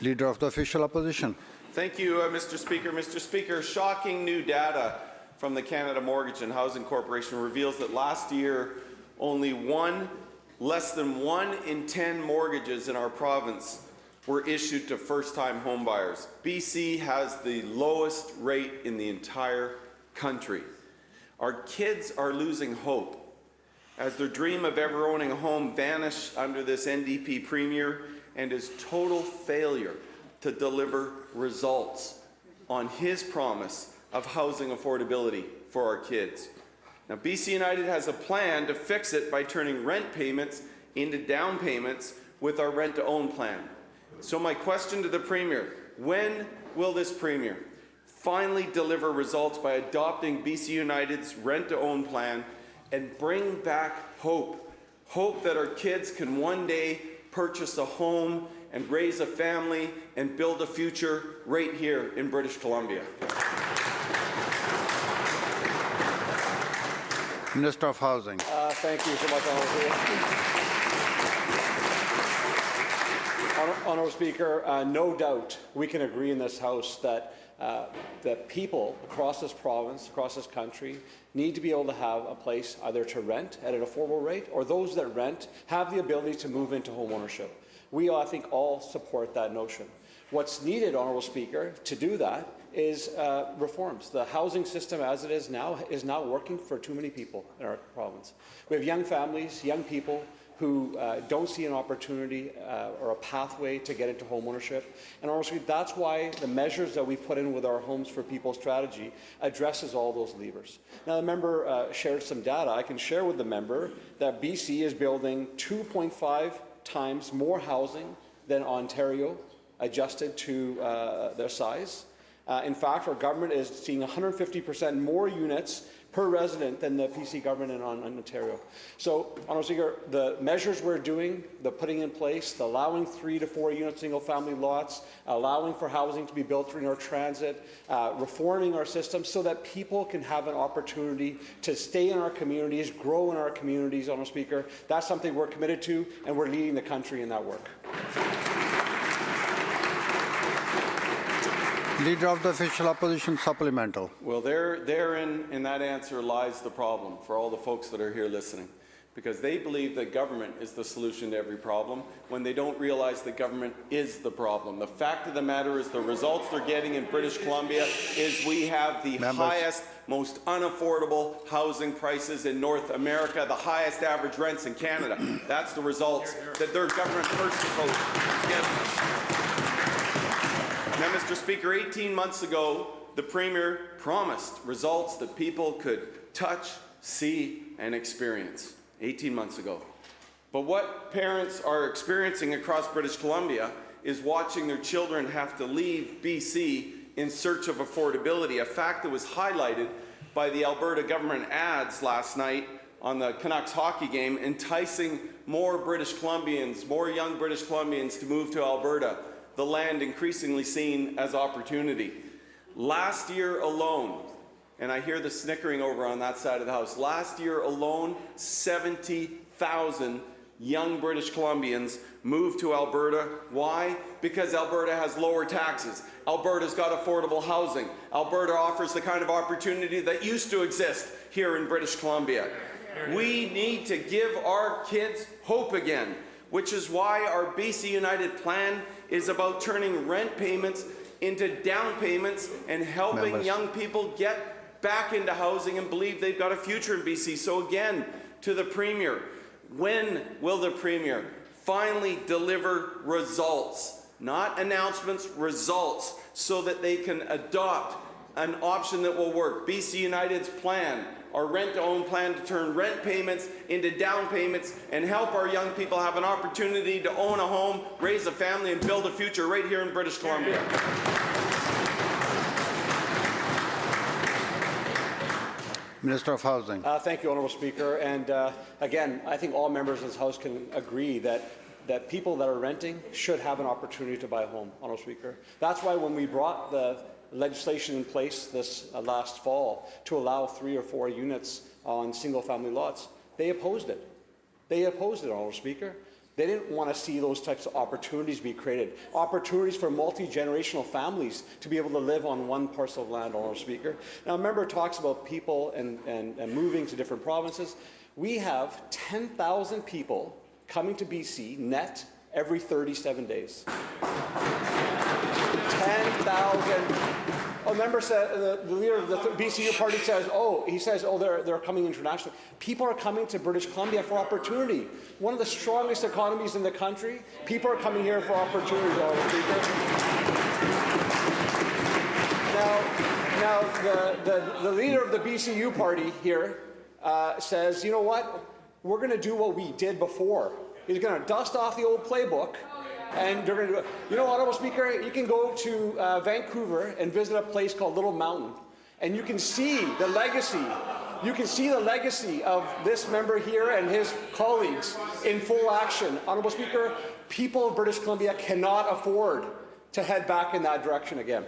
Leader of the Official Opposition. Thank you, Mr. Speaker. Mr. Speaker, shocking new data from the Canada Mortgage and Housing Corporation reveals that last year only less than 1 in 10 mortgages in our province were issued to first-time homebuyers. BC has the lowest rate in the entire country. Our kids are losing hope as their dream of ever owning a home vanished under this NDP Premier and his total failure to deliver results on his promise of housing affordability for our kids. Now, BC United has a plan to fix it by turning rent payments into down payments with our rent-to-own plan. So my question to the Premier, when will this Premier finally deliver results by adopting BC United's rent-to-own plan and bring back hope? Hope that our kids can one day purchase a home and raise a family and build a future right here in British Columbia. Minister of Housing. Thank you so much, Honourable Speaker. No doubt we can agree in this House that that people across this province, across this country, need to be able to have a place either to rent at an affordable rate, or those that rent have the ability to move into home ownership. We, I think, all support that notion. What's needed, Honourable Speaker, to do that is reforms. The housing system as it is not working for too many people in our province. We have young families, young people who don't see an opportunity or a pathway to get into home ownership. And honestly, that's why the measures that we've put in with our Homes for People strategy addresses all those levers. Now, the member shared some data. I can share with the member that BC is building 2.5 times more housing than Ontario, adjusted to their size. In fact, our government is seeing 150% more units per resident than the PC government in Ontario. So, Honourable Speaker, the measures we're doing, the putting in place, the allowing 3 to 4 unit single-family lots, allowing for housing to be built through our transit, reforming our system so that people can have an opportunity to stay in our communities, grow in our communities, Honourable Speaker. That's something we're committed to, and we're leading the country in that work. Leader of the Official Opposition, supplemental. Well, therein in that answer lies the problem for all the folks that are here listening, because they believe that government is the solution to every problem when they don't realize that government is the problem. The fact of the matter is the results they're getting in British Columbia is we have the highest, most unaffordable housing prices in North America, the highest average rents in Canada. That's the results that their government first supposed to give. Now, Mr. Speaker, 18 months ago, the Premier promised results that people could touch, see, and experience. 18 months ago. But what parents are experiencing across British Columbia is watching their children have to leave BC in search of affordability, a fact that was highlighted by the Alberta government ads last night on the Canucks hockey game, enticing more British Columbians, more young British Columbians to move to Alberta, the land increasingly seen as opportunity. Last year alone, and I hear the snickering over on that side of the House, last year alone, 70,000 young British Columbians moved to Alberta. Why? Because Alberta has lower taxes. Alberta's got affordable housing. Alberta offers the kind of opportunity that used to exist here in British Columbia. We need to give our kids hope again, which is why our BC United plan is about turning rent payments into down payments and helping young people get back into housing and believe they've got a future in BC. So again, to the Premier, when will the Premier finally deliver results? Not announcements, results, so that they can adopt an option that will work. BC United's plan, our rent-to-own plan, to turn rent payments into down payments and help our young people have an opportunity to own a home, raise a family, and build a future right here in British Columbia. Minister of Housing. Thank you, Honourable Speaker. And again, I think all members of this House can agree that people that are renting should have an opportunity to buy a home, Honourable Speaker. That's why when we brought the legislation in place this last fall to allow 3 or 4 units on single-family lots, they opposed it. They opposed it, Honourable Speaker. They didn't want to see those types of opportunities be created, opportunities for multi-generational families to be able to live on one parcel of land, Honourable Speaker. Now, a member talks about people and moving to different provinces. We have 10,000 people coming to BC net every 37 days. 10,000. A member said, the leader of the BCU party says, they're coming internationally. People are coming to British Columbia for opportunity. One of the strongest economies in the country. People are coming here for opportunity, Honourable Speaker. Now, the leader of the BCU party here says, you know what? We're going to do what we did before. He's going to dust off the old playbook. And they're going to do it. You know, Honourable Speaker, you can go to Vancouver and visit a place called Little Mountain, and you can see the legacy. You can see the legacy of this member here and his colleagues in full action. Honourable Speaker, people of British Columbia cannot afford to head back in that direction again.